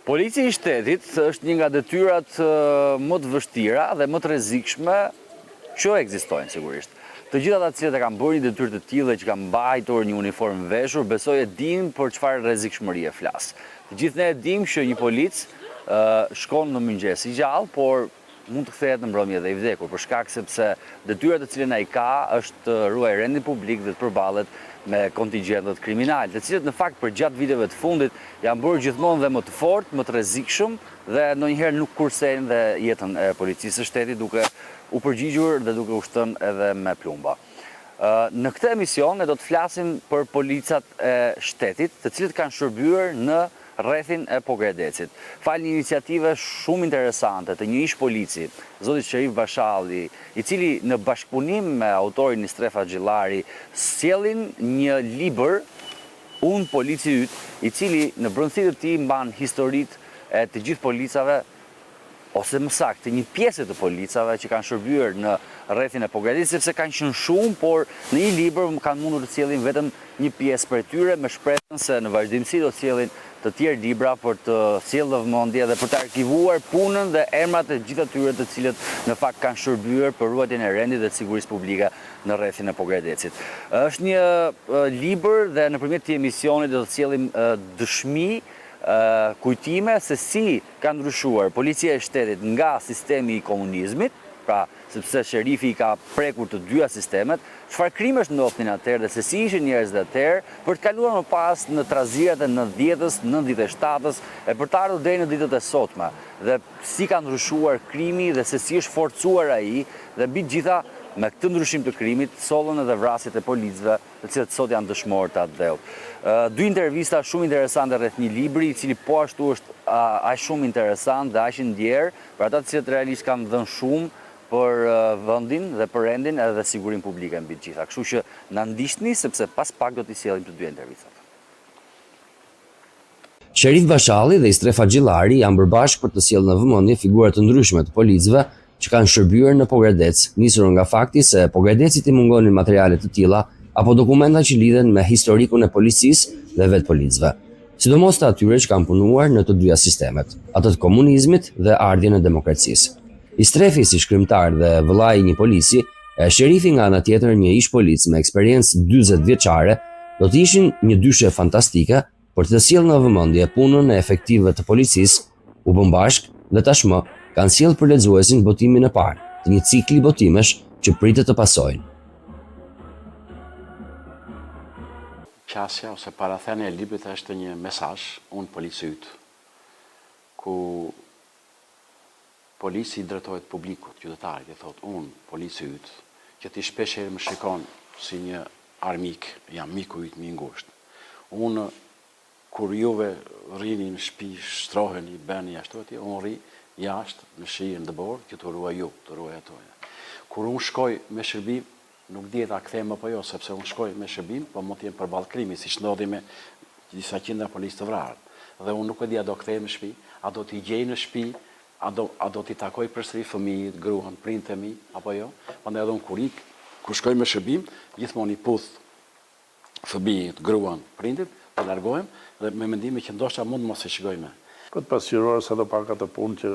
Policia i shtetit është një nga detyrat më të vështira dhe më të rrezikshme që ekzistojnë sigurisht. Të gjithë ata që kanë bërë një detyrë të tillë që kanë mbajtur një uniformë veshur, besoj e dinë për çfarë rrezikshmërie flas. Të gjithë ne e dimë që një polic shkon në mëngjes i gjallë, por mund të kthehet në mbrëmje dhe i vdekur, për shkak sepse detyrat të cilën ai ka është të ruajë rendin publik dhe të përballet me kontingjentët kriminal, të cilët në fakt për gjatë viteve të fundit janë bërë gjithmonë dhe më të fortë, më të rrezikshëm dhe ndonjëherë nuk kursejnë dhe jetën e policisë së shtetit duke u përgjigjur dhe duke u shtënë edhe me plumba. Në këtë emision ne do të flasim për policat e shtetit, të cilët kanë shërbyer në rrethin e Pogradecit. Fal një iniciative shumë interesante të një ish polici, zoti Sherif Bashalli, i cili në bashkëpunim me autorin Istref Axhillari sjellin një libër Unë polici yt, i cili në brendësitë të tij mban historitë e të gjithë policave, ose më saktë një pjesë të policave që kanë shërbyer në rrethin e Pogradecit, sepse kanë qenë shumë, por në një libër kanë mundur të sjellin vetëm një pjesë prej tyre, me shpresën se në vazhdimsi do të sjellin të tjerë libra për të sjellë vëmendje dhe për të arkivuar punën dhe emrat e gjithë atyre të cilët në fakt kanë shërbyer për ruajtjen e rendit dhe të sigurisë publike në rrethin e Pogradecit. Është një libër dhe nëpërmjet këtij emisioni do të sjellim dëshmi, kujtime se si ka ndryshuar policia e shtetit nga sistemi i komunizmit, pra sepse sherifi i ka prekur të dyja sistemet, çfarë krimesh ndodhin atëherë dhe se si ishin njerëzit atëherë, për të kaluar më pas në trazirat e 90-s, 97-s, e për të ardhur deri në ditët e sotme, dhe si ka ndryshuar krimi dhe se si është forcuar ai, dhe mbi gjitha me këtë ndryshim të krimit, sollën edhe vrasjet e policëve, të cilët sot janë dëshmorë të atë dheu. Dy intervista shumë interesante rreth një libri, i cili po ashtu është aq shumë interesant dhe aq i ndjer për ata të cilët realisht kanë dhënë shumë për vendin dhe për rendin edhe sigurinë publike mbi të gjitha. Kështu që na ndiqni sepse pas pak do t'i sjellim të dy intervistat. Sherif Bashalli dhe Istref Axhillari janë bërë bashkë për të sjellë në vëmendje figura të ndryshme të policëve që kanë shërbyer në Pogradec, nisur nga fakti se Pogradecit i mungonin materiale të tilla apo dokumenta që lidhen me historikun e policisë dhe vetë policëve, sidomos të atyre që kanë punuar në të dyja sistemet, atë të komunizmit dhe ardhjen e demokracisë. Istrefi si shkrimtar dhe vëllai i një polici, e Sherifi nga ana tjetër një ish polic me eksperiencë 40 vjeçare, do të ishin një dyshe fantastike për të sjellë në vëmendje punën e efektivëve të policisë, u bën bashkë dhe tashmë kanë sjellë për lexuesin botimin e parë të një cikli botimesh që pritet të pasojnë. Qasja ose parathënia e librit është një mesazh, unë polici yt, ku polici i drejtohet publikut, qytetarit, i thot, unë, polici yt, që ti shpesh herë më shikon si një armik, jam miku yt më i ngushtë. Unë, kur juve rrini në shtëpi, shtroheni, bëni ashtu atje, unë rri jashtë në shijen e borë, që të ruaj ju, të ruaj ato. Kur unë shkoj me shërbim, nuk dihet a kthehem apo jo, sepse unë shkoj me shërbim, po mund të jem përballë krimit, siç ndodhi me disa qindra policë të vrarë. Dhe unë nuk e di a do kthehem në shtëpi, a do t'i gjej në shtëpi, a do t'i takoj përsëri fëmijët, gruan, prindët e mi, apo jo? Prandaj edhe unë kur shkoj me shërbim, gjithmonë i puth fëmijët, gruan, prindët, të largohem dhe me mendime që ndoshta mund mos e shikojmë. Për të pasqyruar sa do pak atë punë që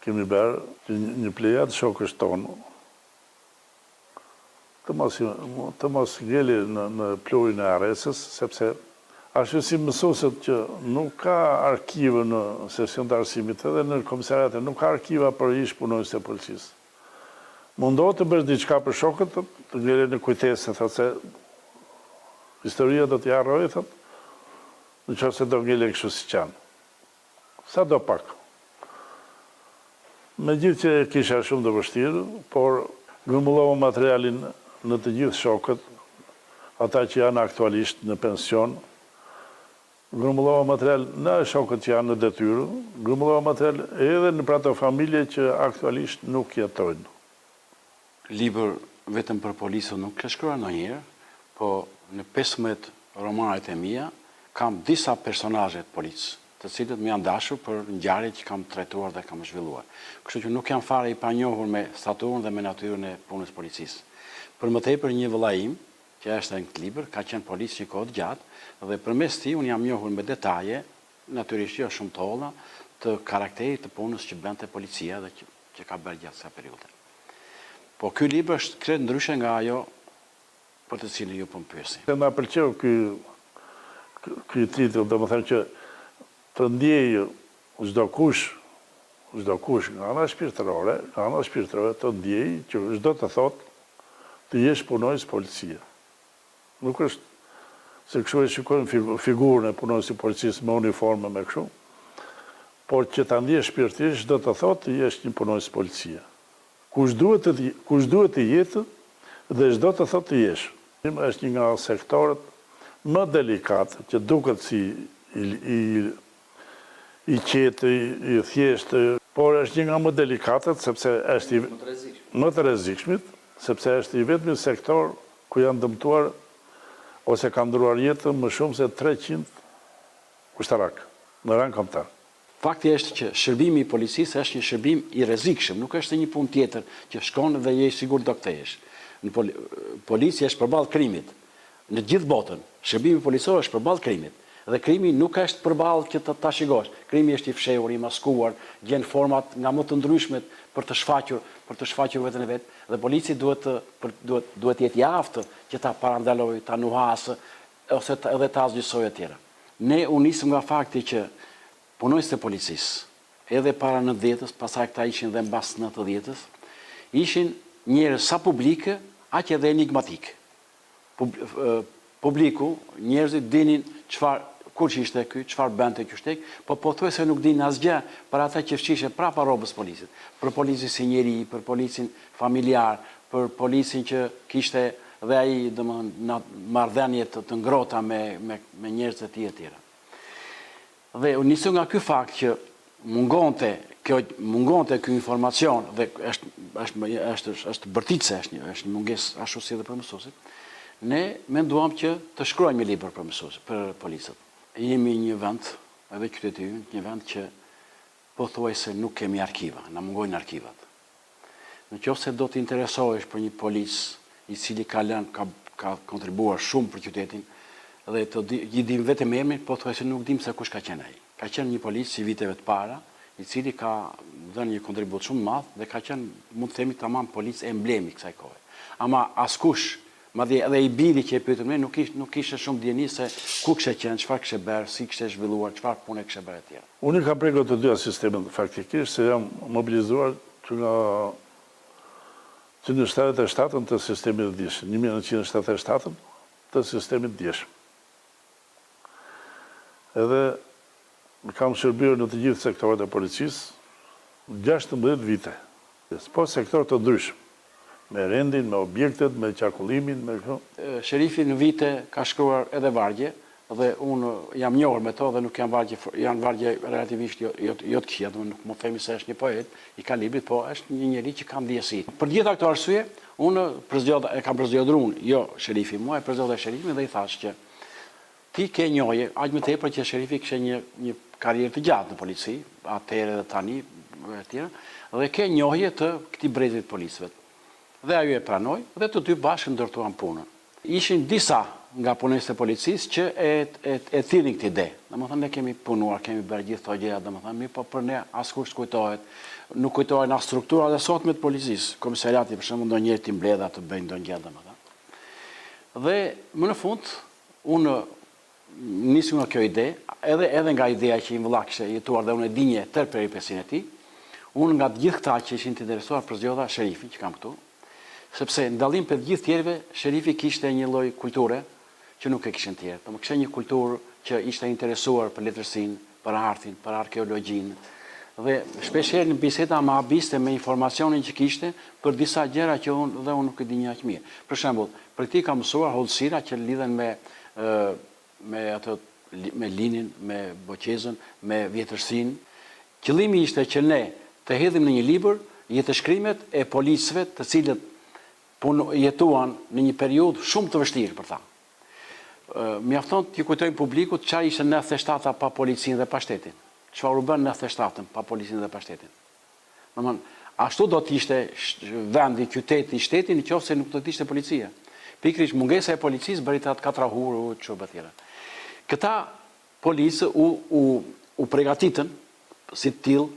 kemi bërë një plejad shokësh tonë, të mos gjeli në plurin e arresës, sepse ashtu si mësuesit që nuk ka arkive në sesion të arsimit edhe në komisariate, nuk ka arkiva për ish punonjës e policisë. Mundohet të bësh diçka për shokët, të gjeli në kujtesë, thotë se historia do t'i harrojë, thotë, në qoftë se do gjeli kështu si qanë. Sa do pak. Me gjithë që kisha shumë të vështirë, por grumullova materialin në të gjithë shokët, ata që janë aktualisht në pension, grumullova material në shokët që janë në detyrë, grumullova material edhe në prato familje që aktualisht nuk jetojnë. Libër vetëm për policën nuk ka shkruar ndonjëherë, po në 15 romanet e mia kam disa personazhe të policë, të cilët më janë dashur për ngjarjet që kam trajtuar dhe kam zhvilluar. Kështu që nuk jam fare i panjohur me staturën dhe me natyrën e punës policisë. Për më tepër një vëllai im, që është në këtë libër, ka qenë policë një kohë të gjatë, dhe përmes tij unë jam njohur me detaje natyrisht jo shumë të holla të karakterit të punës që bënte policia dhe që ka bërë gjatë kësaj periudhe. Po ky libër është krejt ndryshe nga ajo për të cilin ju po më pyesni. Se na pëlqeu ky titull, domethënë që të ndjejë çdo kush nga ana shpirtërore të ndjejë që çdo të thotë të jesh punojës policie. Nuk është se kështu e shikojmë figurën e punojës policisë me uniforme me kështu, por që ta ndjesh shpirtisht çdo të thotë të jesh një punojës policie. Kush duhet të jetë dhe çdo të thotë të jesh. Është një nga sektorët më delikatë që duket si i qetë, i thjeshtë, por është një nga më delikatët sepse është më të rrezikshmit, sepse është i vetmi sektor ku janë dëmtuar ose kanë ndruar jetën më shumë se 300 ushtarak në rang kombëtar. Fakti është që shërbimi i policisë është një shërbim i rrezikshëm, nuk është një punë tjetër që shkon dhe je i sigurt do kthehesh. Në policia është përballë krimit. Në gjithë botën, shërbimi policor është përballë krimit. Dhe krimi nuk është përballë që ta shikosh. Krimi është i fshehur, i maskuar, gjen format nga më të ndryshmet për të shfaqur veten e vet, dhe polici duhet jetë i aftë që ta parandalojë, ta nuhasë ose edhe ta zgjysojë etj. Ne u nisëm nga fakti që punojësit e policisë, edhe para 90-s, pastaj këta ishin dhe mbas 90-s, ishin njerëz sa publike, aq edhe enigmatik. Publiku, njerëzit dinin kur ishte ky, çfarë bënte ky shtek, po pothuajse nuk dinin asgjë për ata që fshihen prapa rrobës polisit. Për policin si njeri, për policin familjar, për policin që kishte dhe ai domethënë marrëdhënie të ngrohta me njerëz të tjerë. Dhe u nisu nga ky fakt që mungonte ky informacion dhe është bërtitse, është një mungesë ashtu si edhe për mësuesit. Ne menduam që të shkruajmë një libër për mësuesit, për policët. Jemi një vend, edhe qyteti ynë, një vend që pothuajse nuk kemi arkiva, na mungojnë arkivat. Nëse do të interesohesh për një polic i cili ka kontribuar shumë për qytetin dhe i dim vetëm emrin, pothuajse nuk dim se kush ka qenë ai. Ka qenë një polic i viteve të para, i cili ka dhënë një kontribut shumë madh dhe ka qenë, mund të themi tamam, polic emblemi kësaj kohe. Ama askush, madje edhe i biri që e pyetëm ne, nuk kishte shumë dieni se ku kishte qenë, çfarë kishte bërë, si kishte zhvilluar, çfarë punë kishte bërë etj. Unë kam prekur të dyja sistemet faktikisht, se jam mobilizuar që në 77-ën të sistemit djeshëm, 1977-ën të sistemit djeshëm. Edhe kam shërbyer në të gjithë sektorët e policisë 16 vite. Po sektor të ndryshëm, me rendin, me objektet, me qarkullimin, me këto. Sherifi në vite ka shkruar edhe vargje, dhe unë jam njohur me to dhe nuk janë vargje relativisht jo të këqija, nuk më themi se është një poet i kalibrit, po është një njeri që ka ndjesi. Për gjitha këto arsye, unë e kam përzgjedhur unë, jo sherifi mua, e përzgjedhur sherifi dhe i thash që ti ke njohje, aq më tepër që sherifi kishte një karrierë të gjatë në polici, atëherë dhe tani etj, dhe ke njohje të këtij brezit policëve. Dhe ajo e pranoi dhe të dy bashkë ndërtuan punën. Ishin disa nga punësit e policisë që e thirrin këtë ide. Domethënë ne kemi punuar, kemi bërë gjithë këto gjëra, domethënë mirë, po për ne askush kujtohet. Nuk kujtohen as struktura dhe sotme të policisë. Komisariati për shembull ndonjëherë ti mbledha të bëjnë ndonjë gjë domethënë. Dhe më në fund unë nisem nga kjo ide, edhe nga ideja që i vëlla kishte jetuar dhe unë e dinje tërë peripesin e tij. Unë nga të gjithë këta që ishin të interesuar përzgjedha sherifin që kam këtu, sepse ndallim për gjithë tjerëve, sherifi kishte një lloj kulture që nuk e kishin tjerë. Por kishte një kulturë që ishte interesuar për letërsinë, për artin, për arkeologjinë. Dhe shpeshherë në biseda më habiste me informacionin që kishte për disa gjëra që unë nuk e di aq mirë. Për shembull, për këtë kam mësuar hollësira që lidhen me linin, me boqezën, me vjetërsinë. Qëllimi ishte që ne të hedhim në një libër jetëshkrimet e policëve të cilët jetuan në një periudhë shumë të vështirë për ta. Mjafton t'ju kujtojmë publikut çfarë ishte 97-a pa policinë dhe pa shtetin. Çfarë u bën 97-ën pa policinë dhe pa shtetin. Domthonë, ashtu do të ishte vendi, qyteti, shteti nëse nuk do të ishte policia. Pikërisht mungesa e policisë bëri atë katrahur çfarë tjetër. Këta policë u pregatitën si të tillë,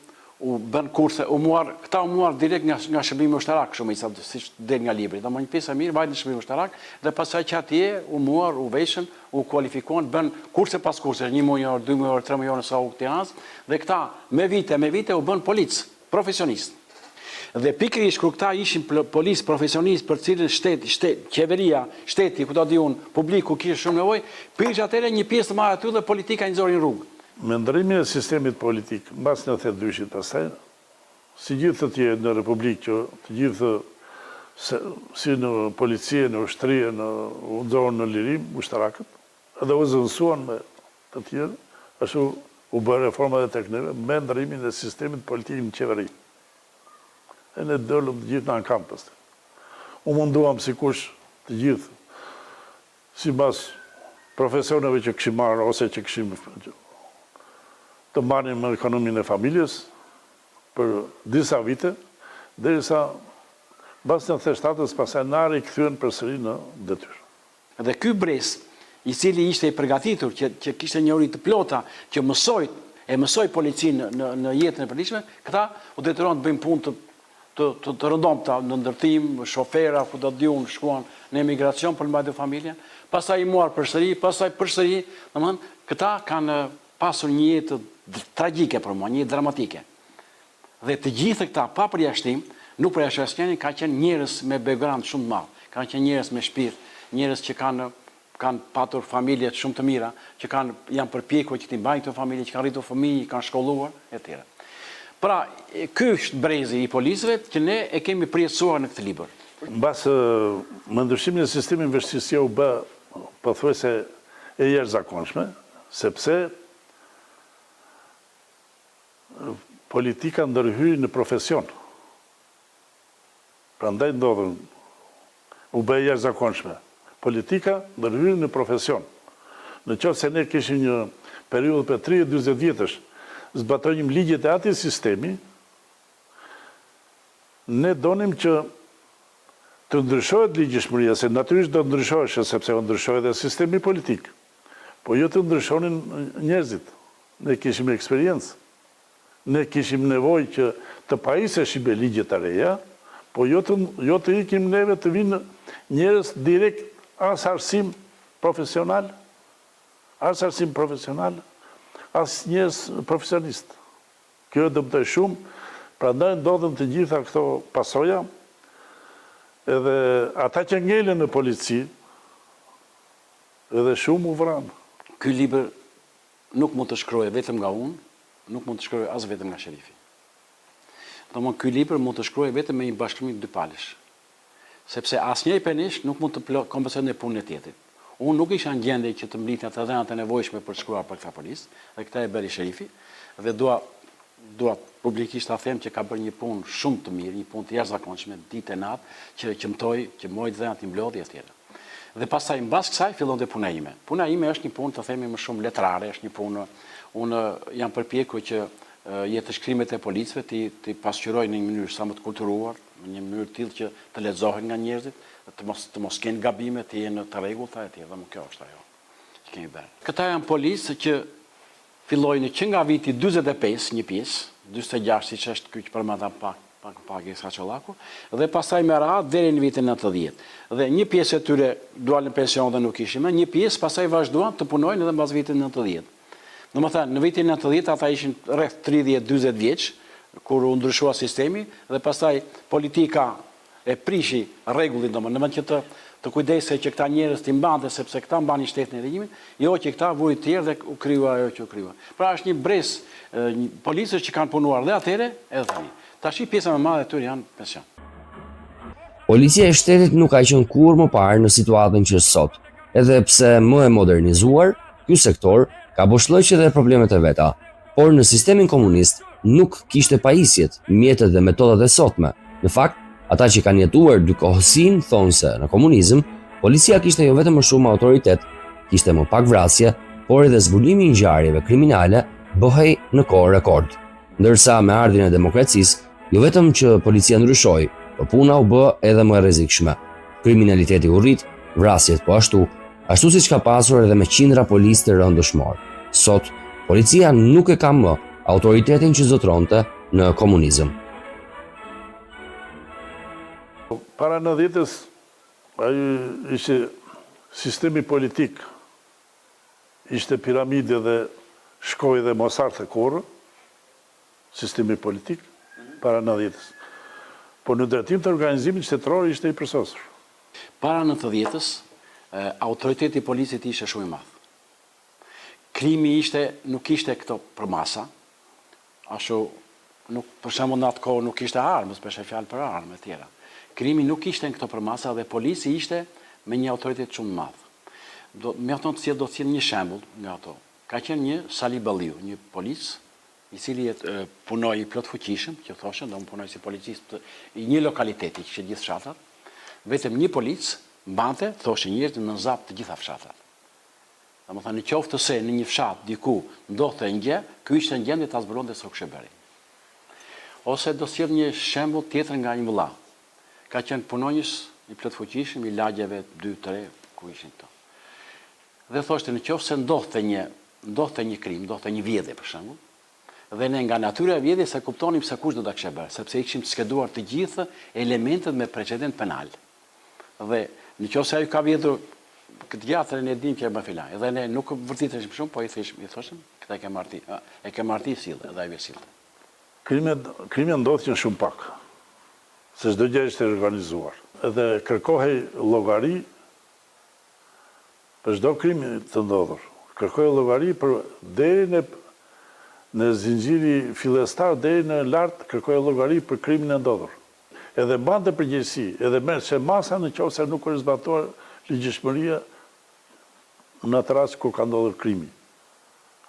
u bën kurse, këta u muar direkt nga shërbimi ushtarak, shumë siç del nga libri. Domethënë një pjesë e mirë vajtë në shërbim ushtarak dhe pastaj që atje u muar, u veshën, u kualifikuan, bën kurse pas kurse, 1 muaj, 2 muaj, 3 muaj sa u këtij dhe këta me vite u bën polic, profesionist. Dhe pikërisht kur këta ishin policë profesionistë për cilën qeveria, shteti, ku do di unë, publiku kishte shumë nevojë, prish atëherë një pjesë të madhe aty dhe politika i nxorin rrugë. Me ndryrimin e sistemit politik, mbas 92-shit pastaj, si gjithë të tjerë në Republikë që të gjithë si në policie, në ushtrie, në nxorën në lirim, ushtarakët, edhe u zëvendësuan me të tjerë, ashtu u bë reforma dhe tek neve me ndryrimin e sistemit politik në qeveri. E ne dolëm të gjithë në ankam pastaj. U munduam sikush të gjithë, sipas profesioneve që kishim marrë ose që kishim të marrin me ekonominë e familjes për disa vite, derisa pas 97-s pastaj na rikthyen përsëri në detyrë. Dhe ky bres, i cili ishte i përgatitur, që kishte njohuri të plota, që mësoi policinë në jetën e përditshme, këta u detyruan të bëjnë punë të rëndomta në ndërtim, shofera, ku do të diun, shkuan në emigracion për të mbajtur familjen, pastaj i muar përsëri, domethënë këta kanë pasur një jetë tragjike për mua, një jetë dramatike. Dhe të gjithë këta pa përjashtim, nuk përjashtim ka qenë njerëz me background shumë të madh, kanë qenë njerëz me shpirt, njerëz që kanë patur familje shumë të mira, që janë përpjekur që t'i mbajnë këto familje, që kanë rritur fëmijë, kanë shkolluar etj. Pra, ky është brezi i policëve që ne e kemi përjetësuar në këtë libër. Mbas me ndryshimin e sistemit investicion u bë pothuajse e jashtëzakonshme, sepse politika ndërhyi në profesion. Prandaj ndodhen u bë e jashtëzakonshme. Politika ndërhyi në profesion. Në qoftë se ne kishim një periudhë për 30-40 vjetësh, zbatojmë ligjet e atij sistemi, ne donim që të ndryshohet ligjshmëria, se natyrisht do të ndryshohej sepse ndryshoi edhe sistemi politik. Po jo të ndryshonin njerëzit. Ne kishim eksperiencë. Ne kishim nevojë që të pajiseshim me ligjet e reja, po jo të ikim neve të vinë njerëz direkt as arsim profesional, as njerëz profesionist. Kjo dëmtoi shumë, prandaj ndodhen të gjitha këto pasoja, edhe ata që ngelen në polici, edhe shumë u vranë. Ky libër nuk mund të shkrohej vetëm nga unë, nuk mund të shkrohej as vetëm nga sherifi. Domthonë ky libër mund të shkrohej vetëm me një bashkëpunim dypalësh. Sepse asnjëri penish nuk mund të kompensonë punën e tjetrit. Unë nuk isha në gjendje që të mblidhja të dhënat e nevojshme për të shkruar për këtë policë, dhe këtë e bëri sherifi, dhe dua publikisht ta them që ka bërë një punë shumë të mirë, një punë të jashtëzakonshme, ditë e natë, që mtoi, që mori dhënat i mblodhi etj. Dhe pastaj mbas kësaj fillonte puna ime. Puna ime është një punë, të themi më shumë letrare, është një punë, unë jam përpjekur që jetë shkrimet e policëve ti pasqyroj në një mënyrë sa më të kulturuar, në një mënyrë tillë që të lexohen nga njerëzit, të mos kenë gabime, të jenë të rregullta etj. Dhe më kjo është ajo që kemi bërë. Këta janë policë që fillojnë që nga viti 45, një pjesë, 46 siç është ky që përmenda pak e Saçollaku, dhe pastaj me radhë deri në vitin 90. Dhe një pjesë e tyre duan në pension dhe nuk ishin më, një pjesë pastaj vazhduan të punojnë edhe mbas vitit 90. Domethënë, në vitin 90 ata ishin rreth 30-40 vjeç, kur u ndryshua sistemi, dhe pastaj politika e prishi rregullin, domethënë që të kujdesej që këta njerëz t'i mbante, sepse këta mbanin shtetin e regjimin, jo që këta vuajnë të tjerë dhe u krijua ajo që u krijua. Pra është një brez policës që kanë punuar dhe atëherë edhe tani. Tashi pjesa më e madhe e tyre janë pension. Policia e shtetit nuk ka qenë kurrë më parë në situatën që është sot, edhe pse më e modernizuar, ky sektor ka boshllëqe dhe problemet e veta, por në sistemin komunist nuk kishte pajisjet, mjetet dhe metodat e sotme. Në fakt, ata që kanë jetuar dykohësin thonë se në komunizëm, policia kishte jo vetëm më shumë autoritet, kishte më pak vrasje, por edhe zbulimi i ngjarjeve kriminale bëhej në kohë rekord. Ndërsa me ardhin e demokracisë, jo vetëm që policia ndryshoi, por puna u bë edhe më e rrezikshme. Kriminaliteti u rrit, vrasjet po ashtu siç ka pasur edhe me qindra policë të rëndë dëshmor. Sot, Policia nuk e ka më autoritetin që zotronte në komunizëm. Para 90-s, ai ishte sistemi politik, ishte piramide dhe shkoj dhe Mosart e Korë, sistemi politik, para 90-s. Po në drejtim të organizimit shtetëror ishte i përsosur. Para 90-s, autoriteti i policit ishte shumë i madh. Krimi nuk ishte këto përmasa, ashtu për shembull në atë kohë nuk ishte armë, s'pesh e fjalë për armë e tjera. Krimi nuk ishte në këto përmasa dhe polici ishte me një autoritet shumë madh. Mjafton të do të sjell një shembull nga ato. Ka qenë një Sali Balliu, një policë i cili punoi i plot fuqishëm, që thoshën, do punoi si policist i një lokaliteti që gjithë fshatrat, vetëm një polic mbante, thoshë njerëzit në zap të gjitha fshatrat. Domethënë në qoftë se në një fshat diku ndodhte gjë, ky ishte në gjendje ta zbulonte sa kush e bëri. Ose do sjell një shembull tjetër nga një vëlla. Ka qenë punonjës i plot fuqishëm i lagjeve 2-3 ku ishin këto. Dhe thoshte në qoftë se ndodhte një krim, ndodhte një vjedhje për shembull, dhe ne nga natyra e vjedhjes se kuptonim se kush do ta kishte bërë, sepse ishim skeduar të gjithë elementet me precedent penal. Dhe në qoftë se ai ka vjedhur këtë gjatën e dim që e bën filan. Edhe ne nuk vërteteshim shumë, po i thoshim, këta e ke marrti sillë, edhe ai sillte. Krimi ndodhin shumë pak, se çdo gjë ishte organizuar. Edhe kërkohej llogari për çdo krim të ndodhur. Kërkohej llogari për deri në zinxhiri fillestar deri në lart, kërkohej llogari për krimin e ndodhur. Edhe mbante përgjegjësi, edhe merrse masa në qoftë se nuk është zbatuar ligjshmëria në atë rast kur ka ndodhur krimi.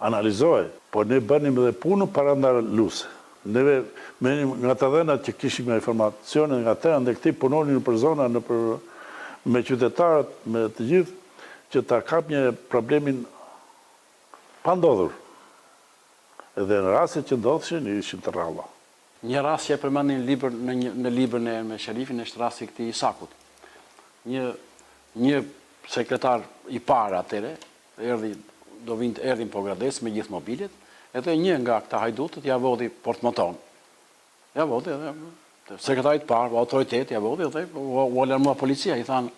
Analizohej, po ne bënim edhe punën parandaluese. Neve nga të dhënat që kishim nga informacione nga të ndekti punonin për zona me qytetarët, me të gjithë, që ta kap një problemin pa ndodhur. Edhe në rastet që ndodhshin ishin të rralla. Një rast që e përmendin në librin e me Sherifin është rasti i këtij Isakut. Një sekretar i parë atëre erdhin Pogradec me gjithë mobilet, edhe një nga këta hajdutët ja vodhi portmoton. Ja vodhi edhe sekretarit parë, autoritet, ja vodhi edhe u alarmua policia, i thanë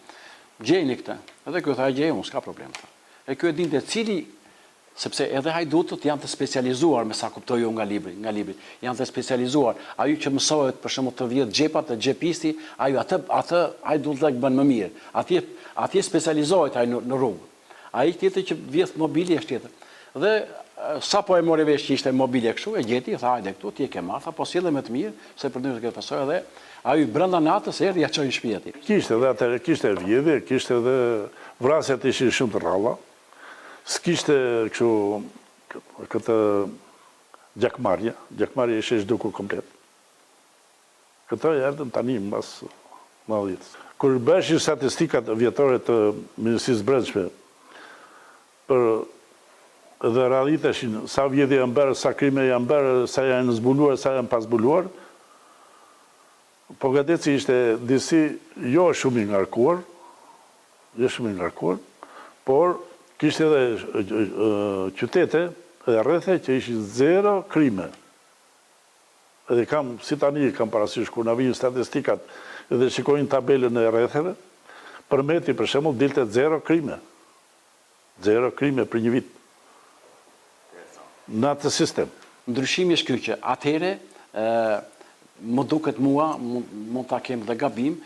gjejni këtë. Edhe ky tha gjej unë, s'ka problem. E ky e dinte cili, sepse edhe hajdutët janë të specializuar, me sa kuptoj unë nga libri, janë të specializuar. Ajo që mësohet për shembull të vjedh xhepat, të xhepisti, ajo atë hajdutët bën më mirë. Atje specializohet ai në rrugë. Ai tjetër që vjedh mobili është tjetër. Dhe sa po e mori vesh që ishte mobilje kështu, e gjeti, tha hajde këtu, ti e ke marrë, po sjellë me të mirë, se për ndërsa këtë pasojë edhe ai brenda natës erdhi ja çoi në shtëpi aty. Kishte edhe atë, kishte vjedhje, kishte edhe vrasjet ishin shumë të rralla. S'kishte kështu këtë gjakmarrje ishte zhdukur komplet. Këto erdhën tani mbas 90. Kur bëshin statistikat vjetore të Ministrisë Brendshme për dhe radhiteshin sa vjedhje janë bërë, sa krime janë bërë, sa janë zbuluar, sa janë pasbuluar, Pogradeci ishte disi jo shumë i ngarkuar, por kishte edhe qytete edhe rrethe që ishin 0 krime. Edhe si tani kam parasysh kur na vijnë statistikat edhe shikojnë tabelën e rretheve, përmeti për shembull dilte 0 krime. 0 krime për një vit. Në atë sistem. Ndryshimi është ky që atëherë më duket mua, mund ta kem dhe gabim,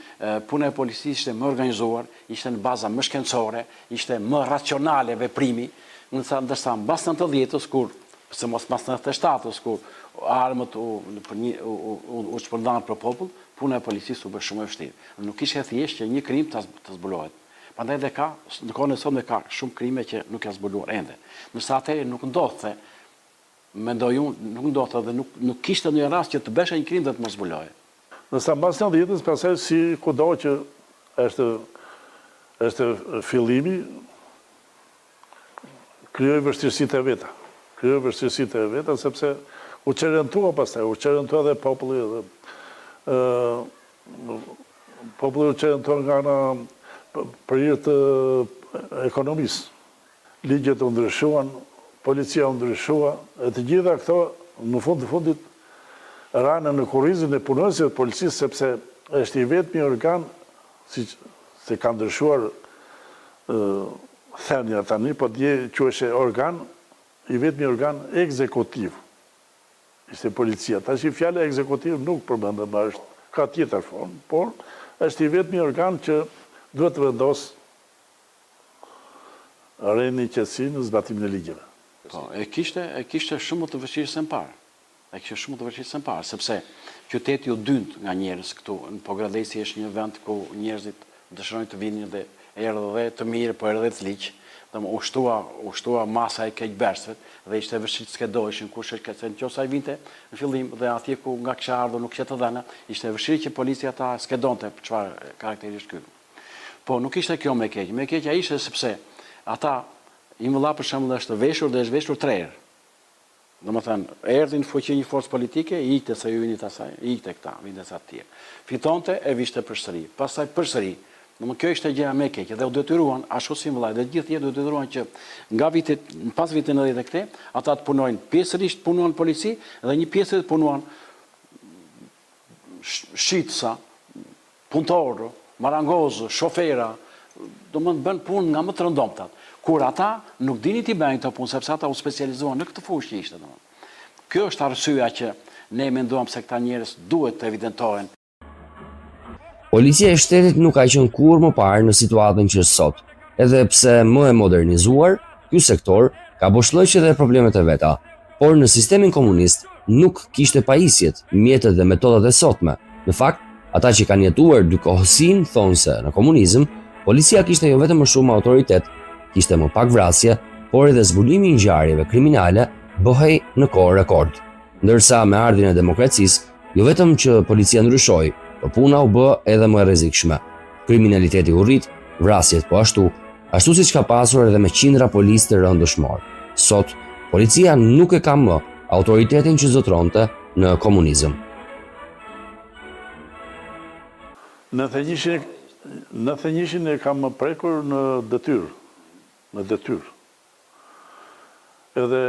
puna e policisë ishte më organizuar, ishte në baza më shkencore, ishte më racionale veprimi, ndërsa mbas 90-s kur, se mos mbas 97-s kur armët u shpërndanë për popull, puna e policisë u bë shumë e vështirë. Nuk ishte thjesht që një krim të zbulohet. Prandaj edhe ka, në kohën e sotme ka shumë krime që nuk janë zbuluar ende. Ndërsa atëherë nuk ndodhte, mendoj unë, nuk ndodhte dhe nuk kishte ndonjë rast që të bësh një krim dhe të mos zbulohej. Ndërsa mbas 90-s pastaj si kudo që është fillimi, krijoi vështirësitë e veta. Sepse u çerentua pastaj, u çerentua edhe populli edhe populli u çerentua nga ana për hir të ekonomisë. Ligjet u ndryshuan, policia u ndryshua, e të gjitha këto, në fund të fundit, ranë në kurrizin e punësve të policisë, sepse është i vetmi organ, si se ka ndryshuar thenja tani, po dje quheshe organ, i vetmi organ ekzekutiv. Ishte policia. Tash i fjala ekzekutiv nuk përmendet, është ka tjetër formë, por është i vetmi organ që duhet të vendos reni qetësi në zbatimin e ligjeve. Po, e kishte shumë më të vështirë se më parë. Sepse qyteti u dynt nga njerëz këtu. Në Pogradeci është një vend ku njerëzit dëshirojnë të vinin dhe erdhë dhe të mirë, po erdhë dhe të liq. Ushtua masa e keqberësve dhe ishte vështirë të skedojshin kush është se nëse ai vinte në fillim dhe atje ku nga kisha ardhur nuk kishte të dhëna, ishte vështirë që policia ta skedonte për çfarë karakteri është ky. Po nuk ishte kjo më keq. Më keqja ishte sepse ata i vëlla për shembull është veshur dhe është veshur 3 herë. Domethënë, erdhi në fuqi një forcë politike, ikte se ju vinit asaj, ikte këta, vinte sa të tjerë. Fitonte e vishte përsëri. Pastaj përsëri. Domethënë kjo ishte gjëja më e keqe dhe u detyruan ashtu si vëllai dhe gjithë jetë u detyruan që nga vitet pas vitit 90 këtej, ata të punojnë pjesërisht punuan polici dhe një pjesë të punuan shitsa, punëtorë, marangozë, shofera, domethënë bën punë nga më të rëndomtat. Kur ata nuk dinin t'i bëjnë këtë punë, sepse ata u specializuan në këtë fushë që ishte. Kjo është arsyeja që ne menduam se këta njerëz duhet të evidentohen. Policia e shtetit nuk ka qenë kurrë më parë në situatën që është sot, edhe pse më e modernizuar, ky sektor ka boshllëqe dhe problemet e veta, por në sistemin komunist nuk kishte pajisjet, mjetet dhe metodat e sotme. Në fakt, ata që kanë jetuar dy kohësin thonë se në komunizëm, policia kishte jo vetëm më shumë autoritet, kishte më pak vrasje, por edhe zbulimi i ngjarjeve kriminale bëhej në kohë rekord. Ndërsa me ardhin e demokracisë, jo vetëm që policia ndryshoi, por puna u bë edhe më e rrezikshme. Kriminaliteti u rrit, vrasjet po ashtu siç ka pasur edhe me qindra policë të rënë dëshmor. Sot, policia nuk e ka më autoritetin që zotronte në komunizëm. Në thënjishin e kam prekur në detyrë. Edhe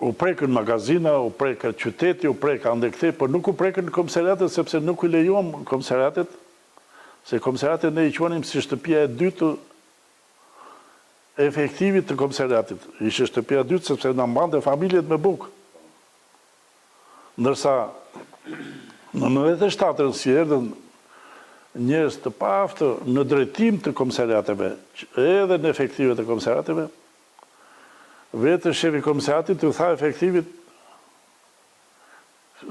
u prekën magazina, u prekën qyteti, u prekën andekte, por nuk u prekën komisariatet, sepse nuk i lejuam komisariatet, se komisariatet ne i quanim si shtëpia e dytë efektivit të komisariatit. Ishte shtëpia e dytë sepse na mbante familjet me bukë. Ndërsa në 97 si erdhën njerëz të paaftë në drejtim të komisariateve, edhe në efektivet të komisariateve, vetë shefi komisariatit të tha efektivit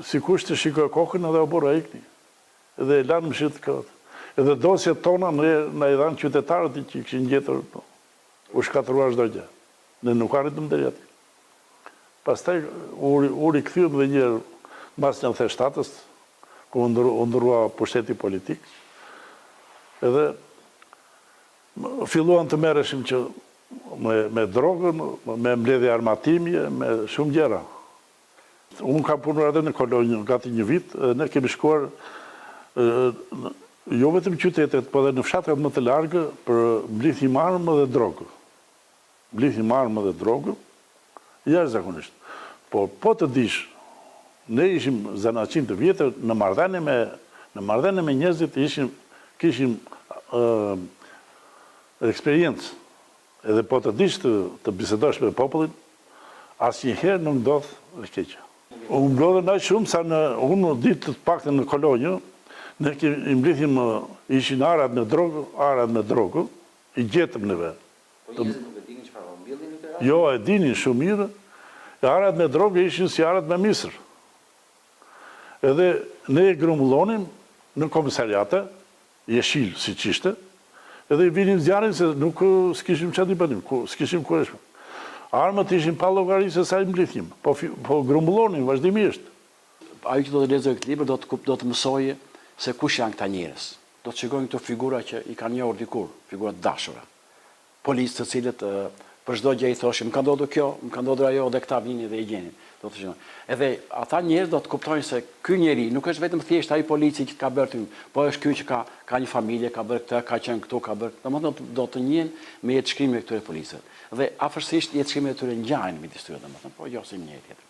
sikush të shikoj kokën edhe o burra ikni. Edhe e lanë mëshirë të këtë. Edhe dosjet tona në i dhanë qytetarët që këshin gjetur u shkatruar çdo gjë. Ne nuk arritëm deri aty. Pastaj u rikthyem dhe njëherë mbas 97-s, ku u ndrua pushteti politik. Edhe filluan të merreshim që me drogën, me mbledhje armatimje, me shumë gjëra. Unë kam punuar edhe në kolonjë gati një vit, ne kemi shkuar jo vetëm qytetet, po edhe në fshatrat më të largë për mblidhim armë dhe drogë. Mblidhim armë dhe drogë, jashtëzakonisht. Po të dish, ne ishim zanaqin të vjetër në marrëdhënie me njerëzit kishim eksperiencë. Edhe po të dish të bisedosh me popullin, asnjëherë nuk ndodh e keqja. U ndodhen aq shumë sa unë ditë të paktën në kolonjë, ne i mblidhim ishin arat me drogë, i gjetëm neve. Po njerëzit nuk e dinin çfarë mbjellin në këtë? Jo, e dinin shumë mirë. Arat me drogë ishin si arat me misër. Edhe ne e grumbullonim në komisariate, jeshil si qishte, edhe i vinin zjarin se nuk s'kishim çfarë të bënim, s'kishim kurrë. Armët ishin pa llogari se sa i mblidhim, po grumbullonin vazhdimisht. Ajo që do të lexoj këtë libër do të mësojë se kush janë këta njerëz. Do të shikojnë këto figura që i kanë njohur dikur, figura të dashura. Policë të cilët për çdo gjë i thoshim, më ka ndodhur kjo, më ka ndodhur ajo dhe këta vinin dhe i gjenin. Do të thonë. Edhe ata njerëz do të kuptojnë se ky njeri nuk është vetëm thjesht ai polici që ka bërë ty, po është ky që ka një familje, ka bërë këtë, ka qenë këtu, ka bërë. Domethënë do të njihen me jetëshkrimin e këtyre policëve. Dhe afërsisht jetëshkrimet e tyre ngjajnë midis tyre domethënë, po jo si një tjetër.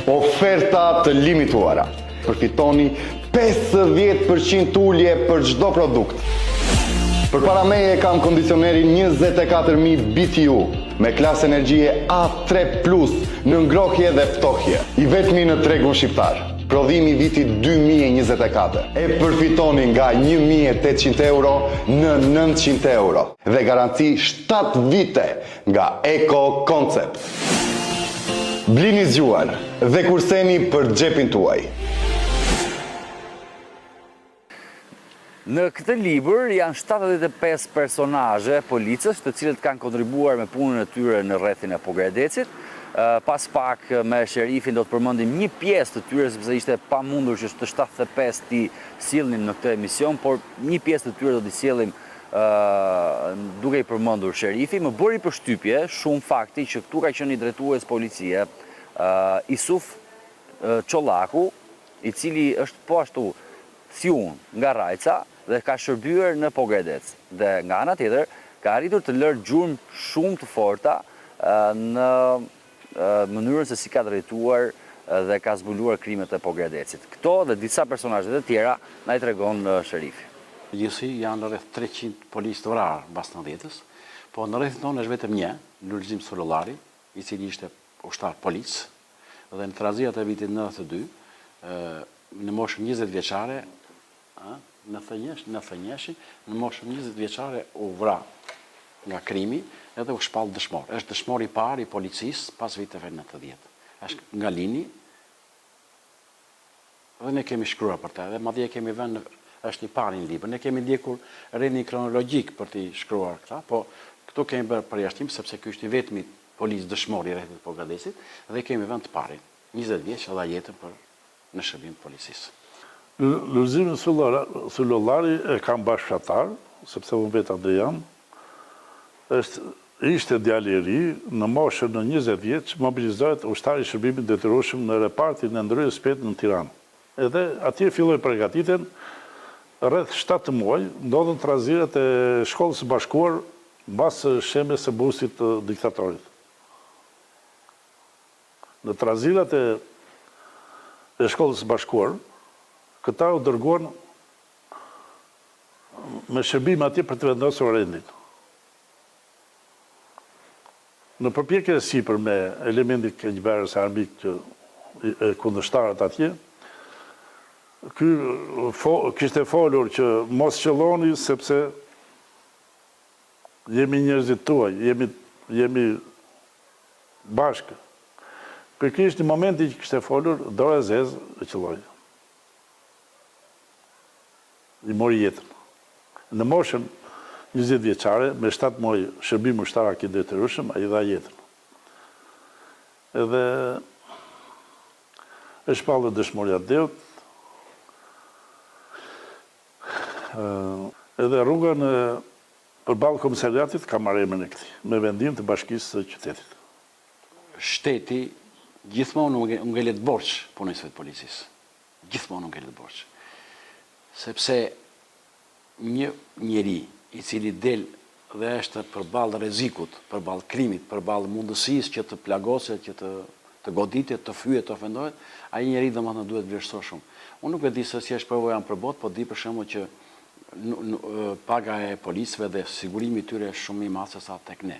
Oferta të limituara. Përfitoni 50% ulje për çdo produkt. Përpara meje kam kondicionerin 24.000 BTU me klasë energjie A3+ në ngrohje dhe ftohje. I vetmi në tregun shqiptar. Prodhimi vitit 2024. E përfitoni nga 1.800 euro në 900 euro. Dhe garanci 7 vite nga Eco Concept. Blini zgjuar dhe kurseni për xhepin tuaj. Në këtë libër janë 75 personazhe policës, të cilët kanë kontribuar me punën e tyre në rrethin e Pogradecit. Pas pak me sherifin do të përmendim një pjesë të tyre, sepse ishte pamundur që të 75 ti sillnin në këtë emision, por një pjesë të tyre do t'i sjellim duke i përmendur sherifi. Më bëri përshtypje shumë fakti që këtu ka qenë i drejtues policie Isuf Çollaku, i cili është po ashtu si unë nga Rajca dhe ka shërbyer në Pogradec. Dhe nga ana tjetër ka arritur të lërë gjurmë shumë të forta në mënyrën se si ka drejtuar dhe ka zbuluar krimet e Pogradecit. Këto dhe disa personazhe të tjera na i tregon sherifi. Gjithsesi janë rreth 300 policë të vrarë mbas 90-s, po në rrethin tonë është vetëm një, Lulzim Solollari, i cili ishte ushtar polic, dhe në trazijat e vitit 92, në moshën 20 vjeçare, në moshën 20 vjeçare u vra nga krimi edhe u shpall dëshmor. Është dëshmor i parë i policisë pas viteve 90. Është nga Lini, dhe ne kemi shkruar për ta, dhe madje kemi vënë është i pari në libër. Ne kemi ndjekur rrjedhin kronologjik për t'i shkruar këta, po këtu kemi bërë përjashtim sepse ky është i vetmi policë dëshmor i rrethit Pogradecit dhe kemi vënë të parin, 20 vjeç dha jetën për në shërbim të policisë. Lulzim Solollari e kam bashkëfshatar, sepse unë vetë ande jam. Ishte djalë i ri, në moshën në 20 vjeç, mobilizohet ushtari i shërbimit detyrueshëm në repartin e ndrojës shpejt në Tiranë. Edhe atje filloi përgatitjen. Rreth 7 muaj ndodhen trazirat e shkollës së bashkuar mbas shembjes së bustit të diktatorit. Në trazirat e shkollës së bashkuar, këta u dërguan me shërbim atje për të vendosur rendin. Në përpjekje e sipër me elementit keqbërës armik që e kundërshtarët atje, kishte folur që mos qëlloni sepse jemi njerëzit tuaj, jemi bashkë. Kërkisht në momenti që kishte folur, dora e zezë e qëlloj. I mori jetën. Në moshën 20 vjeçare, me 7 muaj shërbim ushtarak i detyrueshëm, ai dha jetën. Edhe e shpallë dëshmoria Deut, edhe rrugën përballë komisariatit ka marrë emrin e këtij, me vendim të bashkisë së qytetit. Shteti gjithmonë u ngelet borxh punësve të policisë. Gjithmonë u ngelet borxh. Sepse një njeri i cili del dhe është përballë rrezikut, përballë krimit, përballë mundësisë që të plagoset, që të goditet, të fyet, të ofendohet, ai njeri domethënë duhet vlerësoj shumë. Unë nuk e di se si është përvoja për botë, po di për shembull që paga e policëve dhe sigurimi i tyre është shumë i madh se sa tek ne.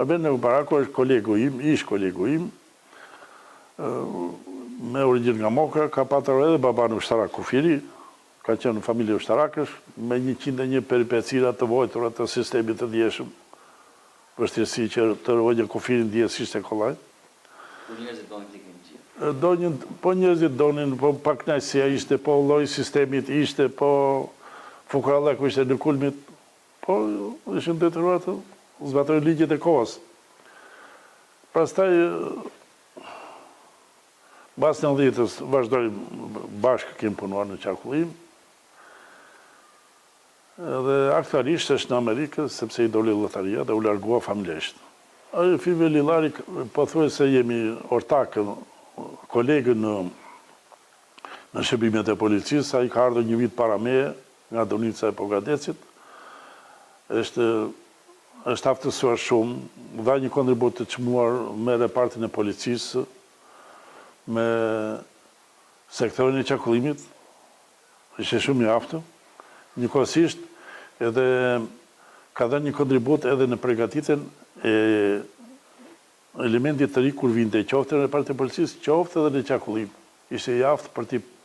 Arben Baraku është kolegu im, ish kolegu im, me origjinë nga Mokra, ka patur edhe baban ushtarak Kufiri, ka qenë në familje ushtarakësh, me 101 peripecira të vojtura të sistemit të ndjeshëm, vështirësi që të rojë Kufirin ndjesisht e kollaj. Po njerëzit donin klikën gjithë. Po njerëzit donin, po pakënaqësia ishte, po lloji sistemit ishte, po fukarallëku ishte në kulmit, po ishin detyruar të zbatojnë ligjet e kohës. Pastaj, pas 90-s vazhdojmë bashkë kemi punuar në qarkullim, dhe aktualisht është në Amerikë, sepse i doli lotaria dhe u largua familjesht. Five Lillari, po thuaj se jemi ortakë, kolegë në shërbimet e policisë, ai ka ardhur një vit para meje nga Donica e Pogadecit. Është aftësuar shumë, dha një kontribut të çmuar me repartin e policisë, me sektorin e qarkullimit, ishte shumë i aftë. Njëkohësisht edhe ka dhënë një kontribut edhe në përgatitjen e elementit të ri kur vinte, qoftë në repartin e policisë, qoftë edhe në qarkullim. Ishte i aftë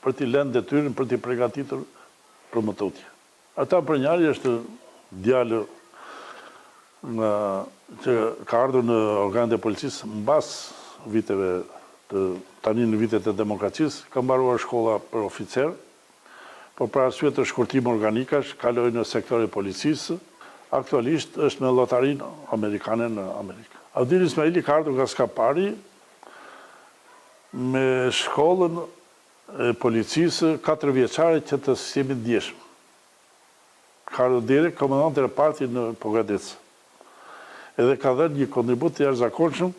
për t'i lënë detyrën, për t'i përgatitur për mëtutje. Ata për njëri është djalë që ka ardhur në organet e policisë mbas viteve tani në vitet e demokracisë, ka mbaruar shkolla për oficer, por për arsye të shkurtim organikash, kaloi në sektorin e policisë, aktualisht është me lotarinë amerikane në Amerikë. Adil Ismaili ka ardhur nga Skapari me shkollën e policisë 4 vjeçare që të sistemit ndjeshëm. Ka ardhur direkt komandant e repartit në Pogadec. Edhe ka dhënë një kontribut të jashtëzakonshëm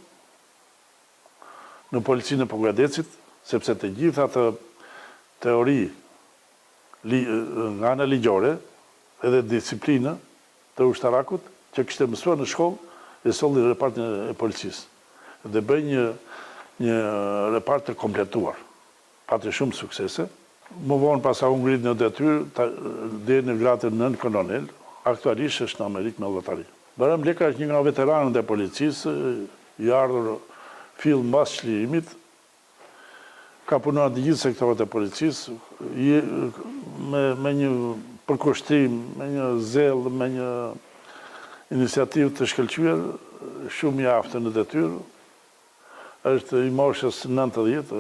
në policinë e Pogadecit, sepse të gjitha të teori nga ana ligjore edhe disiplinë të ushtarakut që kishte mësuar në shkollë e solli repartin e policisë. Dhe bëj një repart të kompletuar. Pati shumë suksese. Më vonë pasa unë ngrit në detyrë deri në gradën 9 kolonel, aktualisht është në Amerikë me llotari. Baram Leka është një nga veteranët e policisë, i ardhur fill mbas çlirimit, ka punuar në gjithë sektorët e policisë, me një përkushtrim, me një zell, me një iniciativë të shkëlqyer, shumë i aftë në detyrë. Është i moshës 90,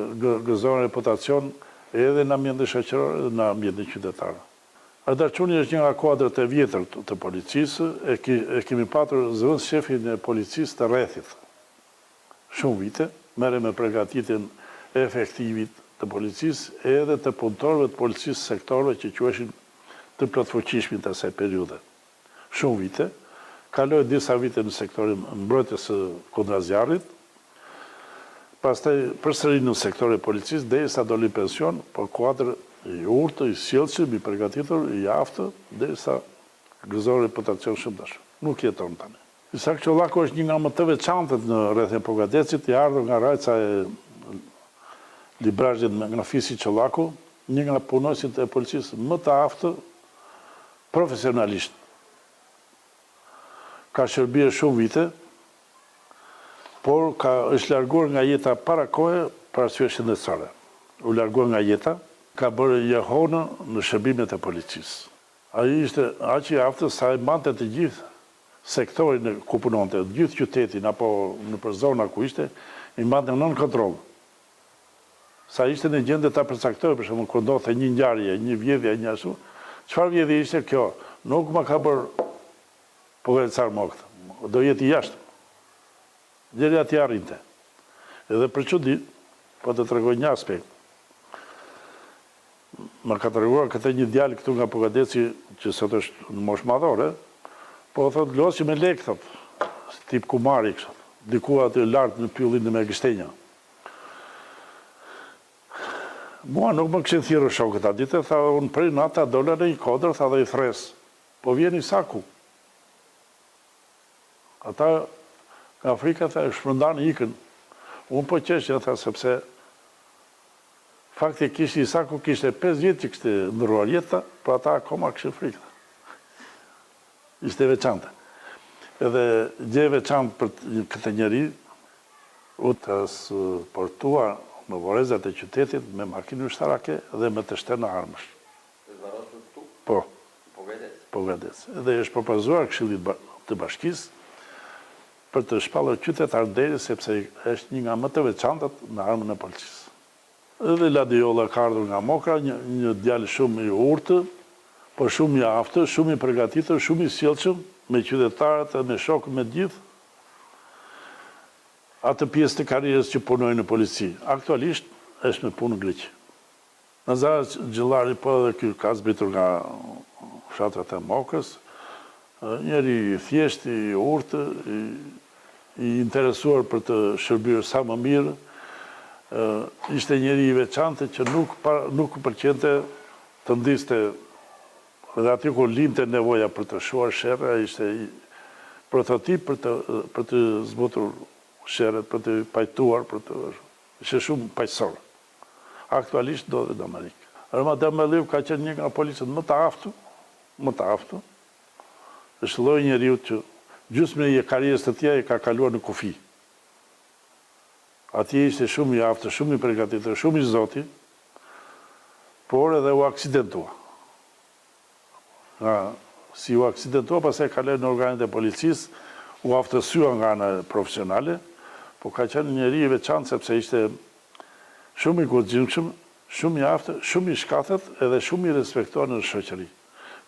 gëzon reputacion edhe në ambientin shoqëror edhe në ambientin qytetar. Ardarçuni është një nga kuadrët e vjetër të policisë, e kemi patur zëvendës shefin e policisë të rrethit. Shumë vite, merre me përgatitjen e efektivit të policisë edhe të punëtorëve të policisë sektorëve që quheshin të plotfuqishmit të asaj periudhe. Shumë vite, kaloi disa vite në sektorin mbrojtjes së kundërzjarrit, pastaj përsëri në sektorin e policisë derisa doli pension, por kuadër i urtë, i sjellshëm, i përgatitur, i aftë, derisa gëzon reputacion shumë dashur. Nuk jeton tani. Isak Çollaku është një nga më të veçantët në rrethin e Pogadecit, i ardhur nga rajca e Librazhit nga Fisi Çollaku, një nga punojësit e policisë më të aftë profesionalisht. Ka shërbyer shumë vite, por është larguar nga jeta para kohe për arsye shëndetësore. U larguar nga jeta, ka bërë jehonë në shërbimet e policisë. Ai ishte aq i aftë sa e mbante të gjithë sektorin ku punonte, gjithë qytetin apo nëpër zona ku ishte, i mbante nën kontroll. Sa ishte në gjendje ta përcaktojë, për shembull, kur ndodhte një ngjarje, një vjedhje, një ashtu, çfarë vjedhje ishte kjo? Nuk më ka bërë pogacar më këtë. Do jetë i jashtëm. Deri aty arrinte. Edhe për çudi, po të tregoj një aspekt. Më ka treguar këtë një djalë këtu nga Pogadeci, që sot është në moshë madhore, po thotë losi me lek, thotë, tip kumari, kështu. Diku aty lart në pyllin me gështenja. Mua nuk më këshin thirrë shokët atë ditë, tha unë prej nata dola në një kodër, tha dhe i thres. Po vjen i saku. Ata nga Afrika, tha, shpërndan ikën. Unë po qeshja, tha, sepse fakti kishte Isaku kishte 5 vjet që kishte ndërruar jeta, por ata akoma kishin frikë. Ishte veçantë. Edhe gjë e veçantë për këtë njeri, u të portua në vorezat e qytetit me makinë ushtarake dhe me të shtenë armësh. Po. Pogadec. Edhe është propozuar Këshillit të Bashkisë për të shpallur qytetar deri sepse është një nga më të veçantët në armën e policisë. Edhe Ladiolla ka ardhur nga Mokra, një djalë shumë i urtë, por shumë i aftë, shumë i përgatitur, shumë i sjellshëm, me qytetarët e me shokë me gjithë atë pjesë të karrierës që punojnë në polici. Aktualisht është me punë në Greqi. Nazar Gjillari, po edhe ky ka zbritur nga fshatrat e Mokës, njeri i thjesht, i urtë, i interesuar për të shërbyer sa më mirë, ishte njeri i veçantë që nuk pëlqente të ndiste, dhe aty kur linte nevoja për të shuar sherrë, ishte prototip për të zbutur sherrët, për të pajtuar, ishte shumë paqësor. Aktualisht do dhe Amerikë. Rama Demeliu ka qenë një nga policët më të aftu, është lloji njeriu që gjysmë e karrierës të tij ka kaluar në kufi. Atje ishte shumë i aftë, shumë i përgatitur, shumë i zoti, por edhe u aksidentua. Si u aksidentua, pastaj kaloi në organet e policisë, u aftësua nga ana profesionale, po ka qenë njeri i veçantë sepse ishte shumë i guximshëm, shumë i aftë, shumë i shkatët edhe shumë i respektuar në shoqëri.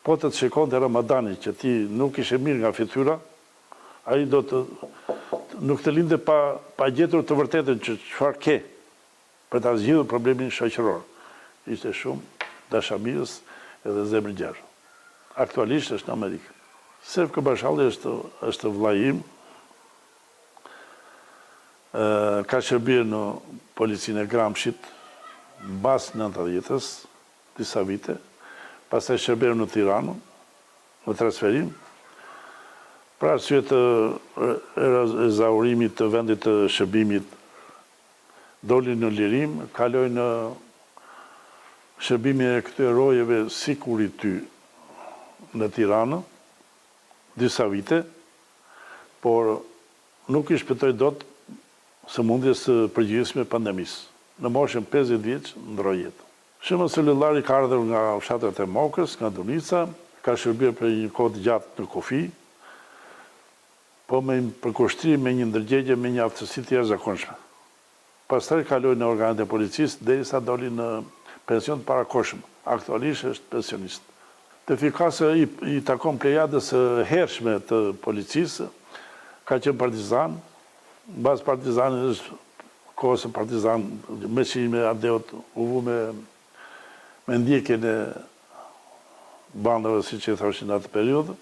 Po të shikonte Ramadani që ti nuk ishe mirë nga fytyra, ai nuk të linde pa gjetur të vërtetën që çfarë ke për ta zgjidhur problemin shoqëror. Ishte shumë dashamirës edhe zemër gjerë. Aktualisht është në Amerikë. Serv Këbashalli është vllai im. Ka shërbyer në policinë e Gramshit mbas 90-s, disa vite. Pastaj shërbyer në Tiranë, në transferim. Pra arsye të ezaurimit të vendit të shërbimit, doli në lirim, kaloi në shërbimin e këtyre rojeve si kur i ty në Tiranë, disa vite, por nuk i shpëtoi dot sëmundjes së përgjithshme pandemisë. Në moshën 50 vjeç ndroi jetë. Shëma Selulari ka ardhur nga fshatrat e Mokës, nga Dunica, ka shërbyer për një kohë të gjatë në kufi, po me përkushtrim me një ndërgjegje me një aftësi të jashtëzakonshme. Pastaj kaloi në organet e policisë derisa doli në pension të parakohshëm. Aktualisht është pensionist. Të efikase i takon plejadës së hershme të policisë, ka qenë partizan, mbas partizanit është kohës e partizan, me qime adeut u vu me ndjekjen e bandave, si që i thoshin atë periudhë,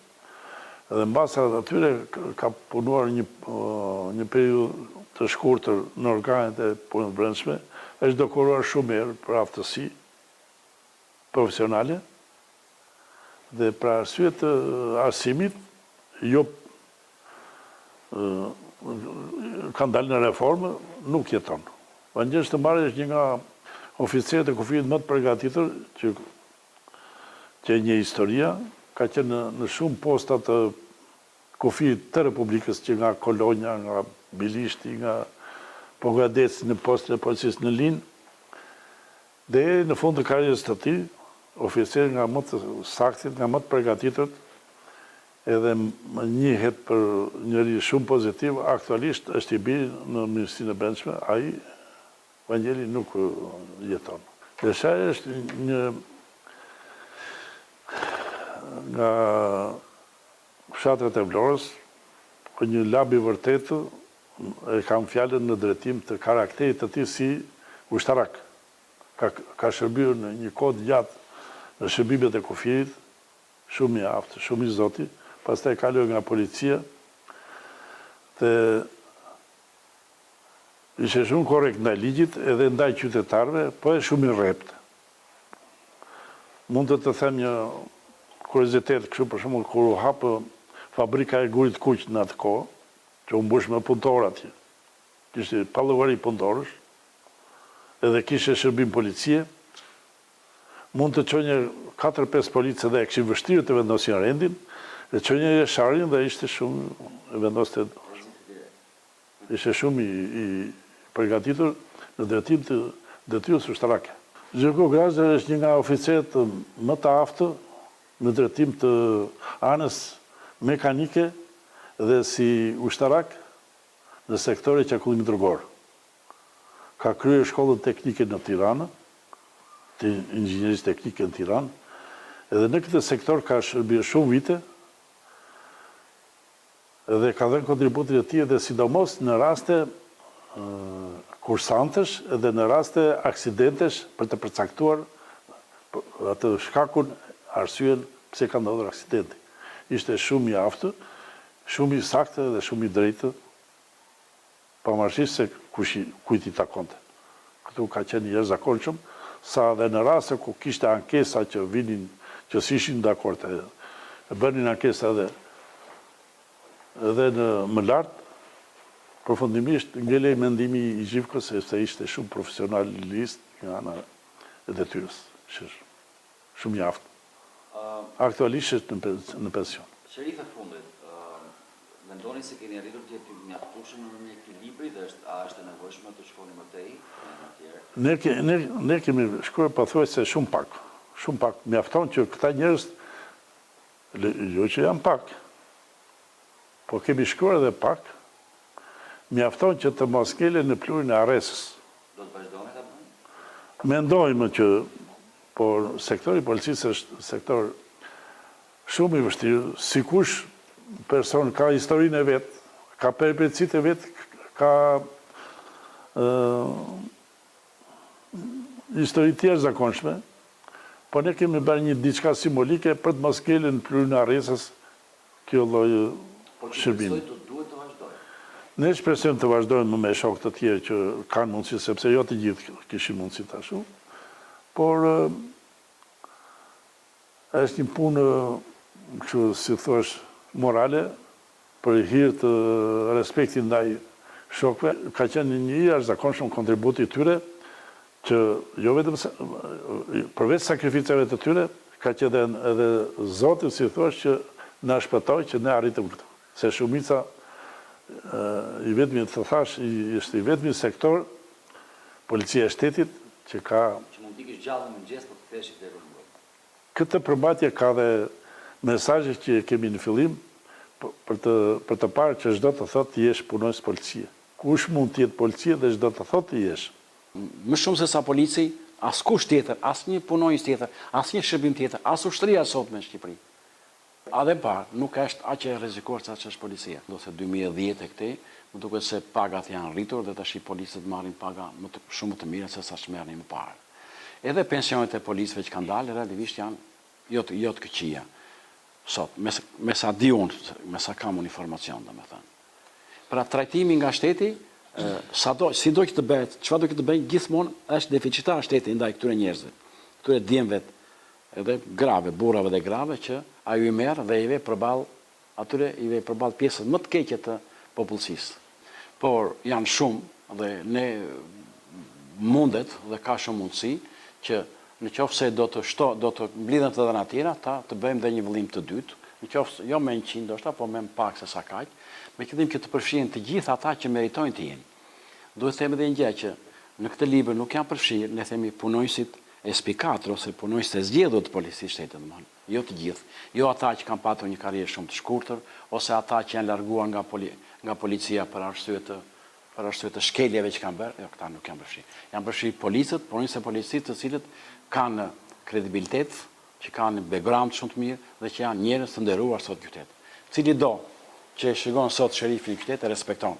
edhe mbas atyre ka punuar një periudhë të shkurtër në organet e punës brendshme, është dokuruar shumë herë për aftësi profesionale, dhe pra arsye të arsimit, jo kanë dalë në reformë, nuk jeton. Vangjesh të Mari është një nga oficerët e kufijit më të përgatitur që e një historia, ka qenë në shumë posta të kufijit të Republikës, që nga Kolonja, nga Bilishti, nga Pogadeci në postën e policisë në Linë, dhe në fund të karrierës të tij, oficer nga më të saktit, nga më të përgatitur, edhe më njihet për njëri shumë pozitiv, aktualisht është i biri në Ministrinë e Brendshme, ai Vangjeli nuk jeton. Leshaj është një nga fshatrat e Vlorës, një lab i vërtetë, e kam fjalën në drejtim të karakterit të tij si ushtarak. Ka shërbyer në një kohë gjatë në shërbimet e kufijit, shumë i aftë, shumë i zoti, pastaj kaloi nga policia, dhe ishte shumë korrekt ndaj ligjit edhe ndaj qytetarëve, po e shumë i rrept. Mund të them një kuriozitet, kështu për shembull kur u hap fabrika e gurit kuq në atë kohë, që u mbush me punëtorë atje. Kishte pallovari punëtorësh, edhe kishte shërbim policie. Mund të çonje 4-5 policë dhe e kishin vështirë të vendosin rendin, dhe çonje sharin dhe ishte shumë e vendoste. Ishte shumë i përgatitur në drejtim të detyrës ushtarake. Gjeko Grazda është një nga oficerët më të aftë në drejtim të anës mekanike dhe si ushtarak në sektorin e qarkullimit rrugor. Ka kryer shkollën teknike në Tiranë, të inxhinierisë teknike në Tiranë, edhe në këtë sektor ka shërbyer shumë vite, dhe ka dhënë kontributin e tij dhe sidomos në raste kursantesh dhe në raste aksidentesh për të përcaktuar atë shkakun, arsyen pse ka ndodhur aksidenti. Ishte shumë i aftë, shumë i saktë dhe shumë i drejtë, pavarësisht se kujt i takonte. Këtu ka qenë jashtëzakonshëm, sa dhe në raste ku kishte ankesa që vinin, që s'ishin dakord, bënin ankesa edhe në më lart, përfundimisht ngelej mendimi i Gjivkës se ishte shumë profesionalist nga ana e detyrës, shumë i aftë. Aktualisht në pension. Sherife fundit, mendoni se keni arritur të jeni mjaftueshëm në një ekuilibri dhe a është e nevojshme të shkoni më tej në atje? Ne kemi shkuar pothuajse shumë pak. Mjafton që këta njerëz, jo që janë pak, po kemi shkuar edhe pak, mjafton që të mos ngelen në pluhurin e arresës. Do të vazhdoni ta bëni? Mendojmë që por sektori i policisë është sektor shumë i vështirë, sikush person ka historinë e vet, ka peripecitë e vet, ka histori të jashtëzakonshme, po ne kemi bërë një diçka simbolike për të mos ngelen në pluhurin e arresës kjo lloj shërbimi. Duhet të vazhdojë. Ne shpresojmë të vazhdojmë me shokë të tjerë që kanë mundësi, sepse jo të gjithë kishin mundësi tashu, por është një punë, kështu si thosh, morale, për hir të respektit ndaj shokëve, ka qenë një jashtëzakonshëm kontributi i tyre, që jo vetëm përveç sakrificave të tyre, ka qenë edhe Zoti, si thosh, që na shpëtoi që ne arritëm këtu. Se shumica i vetmi të thash, është i vetmi sektor, policia e shtetit, që ka... Që mund t'i kish gjallë në mëngjes për të theshit dhe rrugë. Këtë përmbajtje ka dhe mesazhe që kemi në fillim, për të parë që çdo të thotë ti jesh punonjës policie. Kush mund të jetë policie dhe çdo të thotë ti jesh. Më shumë se sa polici, askush tjetër, asnjë punonjës tjetër, asnjë shërbim tjetër, as ushtria sot në Shqipëri. A dhe parë, nuk është aq e rrezikuar sa që është policia. Do se 2010 e këtej, më duket se pagat janë rritur dhe tash policët marrin paga shumë të mira se sa ç'merrnin më parë. Edhe pensionet e policëve që kanë dalë realisht janë jo të këqija. Sot, me sa di unë, me sa kam unë informacion, domethënë. Pra trajtimi nga shteti, si do që të bëhet, çfarë do që të bëjë, gjithmonë është deficitar shteti ndaj këtyre njerëzve, këtyre djemve edhe grave, burrave dhe grave, që ajo i merr dhe i ve përballë pjesës më të keqe të popullsisë. Por janë shumë dhe ne mundet dhe ka shumë mundësi që në qoftë se do të mblidhen të dhëna tjera, të bëjmë dhe një vëllim të dytë, në qoftë jo me 100 ndoshta, po me pak se sa kaq, me qëllim që të përfshihen të gjithë ata që meritojnë të jenë. Duhet të themi edhe një gjë që në këtë libër nuk janë përfshirë, ne themi punonjësit e SP4 ose punonjësit e zgjedhur të policisë shtetit, domethënë, jo të gjithë, jo ata që kanë patur një karrierë shumë të shkurtër ose ata që janë larguar nga policia për arsye të shkeljeve që kanë bërë, jo, këta nuk janë përfshirë. Janë përfshirë policët, punonjësit e policisë të cilët kanë kredibilitet, që kanë background shumë të mirë dhe që janë njerëz të nderuar sot në qytet. Cili do që e shikon sot sherifin në qytet e respekton.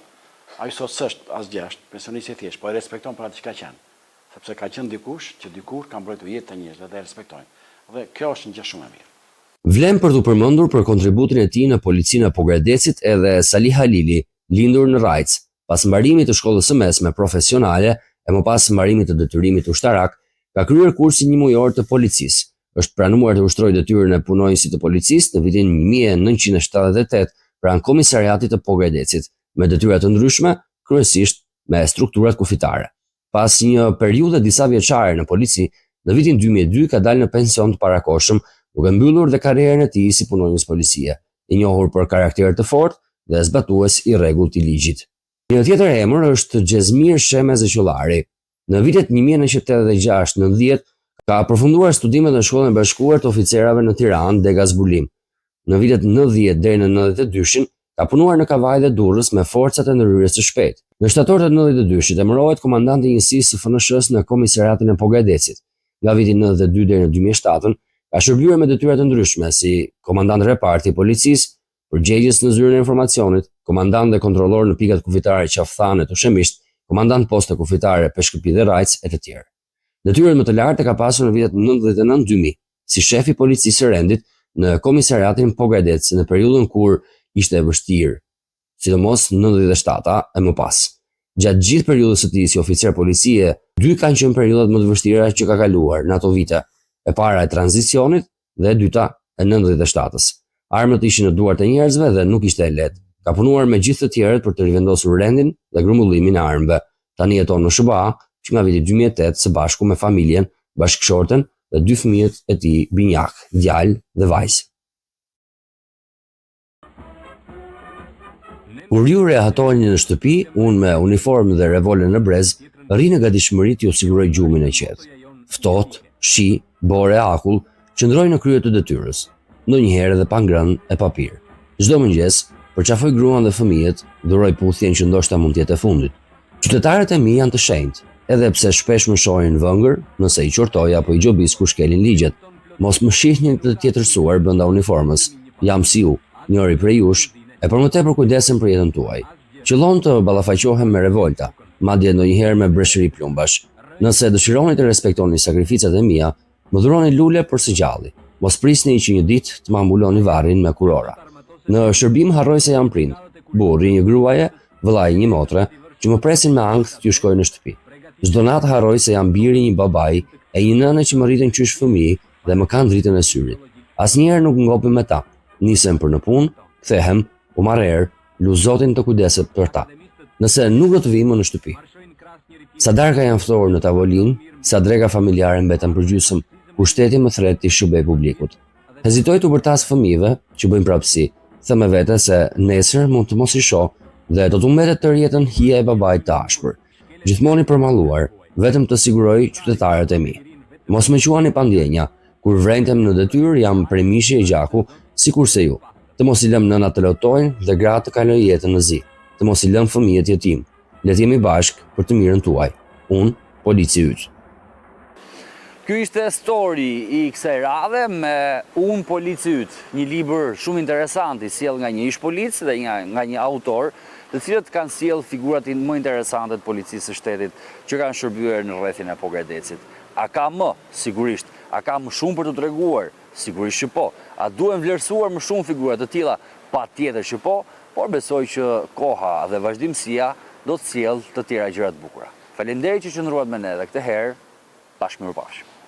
Ai sot s'është asgjë, është pensionist i thjesht, po e respekton për atë që ka qenë. Sepse ka qenë dikush që dikur ka mbrojtur jetën e njerëzve dhe e respektojnë. Dhe kjo është një gjë shumë e mirë. Vlen për t'u përmendur për kontributin e tij në policinë e Pogradecit edhe Salih Halili, lindur në Rajc, pas mbarimit të shkollës së mesme profesionale e më pas mbarimit të detyrimit ushtarak, ka kryer kursin 1 mujor të policisë. Është pranuar të ushtrojë detyrën e punonjësit të policisë në vitin 1978 pranë komisariatit të Pogradecit, me detyra të ndryshme, kryesisht me strukturat kufitare. Pas një periudhe disa vjeçare në polici, në vitin 2002 ka dalë në pension të parakohshëm, duke mbyllur dhe karrierën e tij si punonjës policie, i njohur për karakter të fortë dhe zbatues i rregullt i ligjit. Një tjetër emër është Xhezmir Shemez Qyllari. Në vitet 1986-90 ka përfunduar studimet në Shkollën e Bashkuar të Oficerave në Tiranë, Dega Zbulim. Në vitet 90 deri në 92 ka punuar në Kavaj dhe Durrës me forcat e ndërhyrjes së shpejtë. Në shtator të 92 emërohet komandanti i njësisë së FNSH-s në komisariatin e Pogradecit. Nga viti 92 deri në 2007 ka shërbyer me detyra të ndryshme si komandant reparti i policisë, përgjegjës në zyrën e informacionit, komandant dhe kontrollor në pikat kufitare Qafthane të Shemisht, komandant poste kufitare Peshkëpi dhe Rajc e të tjerë. Detyrat më të larta ka pasur në vitet 99-2000 si shefi policisë së rendit në komisariatin Pogradec në periudhën kur ishte e vështirë, sidomos 97-a e më pas. Gjatë gjithë periudhës së tij si oficer policie, dy kanë qenë periudhat më të vështira që ka kaluar në ato vite, e para e tranzicionit dhe e dyta e 97-s. Armët ishin në duart e njerëzve dhe nuk ishte e lehtë. Ka punuar me gjithë të tjerët për të rivendosur rendin dhe grumbullimin e armëve. Tani jeton në SBA që nga viti 2008 së bashku me familjen, bashkëshorten dhe dy fëmijët e tij binjak, djalë dhe vajzë. Kur ju rehatoni në shtëpi, unë me uniformë dhe revolver në brez, rri në gatishmëri t'ju siguroj gjumin e qetë. Ftohtë, shi, bore, akull, qëndroj në krye të detyrës, ndonjëherë edhe pa ngrënë e papir. Çdo mëngjes, përqafoj gruan dhe fëmijët, dhuroj puthjen që ndoshta mund të jetë e fundit. Qytetarët e mi janë të shenjtë, edhe pse shpesh më shohin vëngër, nëse i qortoj apo i gjobis kur shkelin ligjet. Mos më shihni të tjetërsuar brenda uniformës. Jam si ju, njëri prej jush, e për më tepër kujdesem për jetën tuaj. Qëllon të ballafaqohem me revolta, madje ndonjëherë me breshëri plumbash. Nëse dëshironi të respektoni sakrificat e mia, më dhuroni lule për së gjalli. Mos prisni që një ditë të më ambuloni varrin me kurora. Në shërbim harroj se jam prind, burri një gruaje, vëllai një motre, që më presin me ankth t'ju shkoj në shtëpi. Çdo natë harroj se jam biri një babai e një nëne që më rriten qysh fëmijë dhe më kanë dritën e syrit. Asnjëherë nuk ngopem me ta. Nisem për në punë, kthehem, u marr erë, lu Zotin të kujdeset për ta. Nëse nuk do të vi më në shtëpi. Sa darka janë ftohur në tavolinë, sa dreka familjare mbeten përgjysmë, ku shteti më thret t'i shërbej publikut. Hezitoj të bërtas fëmijëve që bëjnë prapësi, them me vete se nesër mund të mos i shoh dhe do të mbetet tërë jetën hija e babait të ashpër. Gjithmonë i përmalluar, vetëm të siguroj qytetarët e mi. Mos më quani pandjenja, kur vrentem në detyrë jam prej mishi e gjaku, sikurse ju. Të mos i lëm nënat të lotojnë dhe gratë të kalojnë jetën në zi. Të mos i lëm fëmijët jetim. Le të jemi bashkë për të mirën tuaj. Unë, polici yt. Ky ishte story i kësaj radhe me Unë polici yt, një libër shumë interesant i sjell nga një ish polic dhe nga një autor, të cilët kanë sjell figurat më interesante të policisë së shtetit që kanë shërbyer në rrethin e Pogradecit. A ka më? Sigurisht. A ka më shumë për të treguar? Sigurisht që po. A duhen vlerësuar më shumë figura të tilla? Patjetër që po, por besoj që koha dhe vazhdimësia do të sjellë të tjera gjëra të bukura. Faleminderit që qëndruat me ne edhe këtë herë. Bashkë mirupafshim.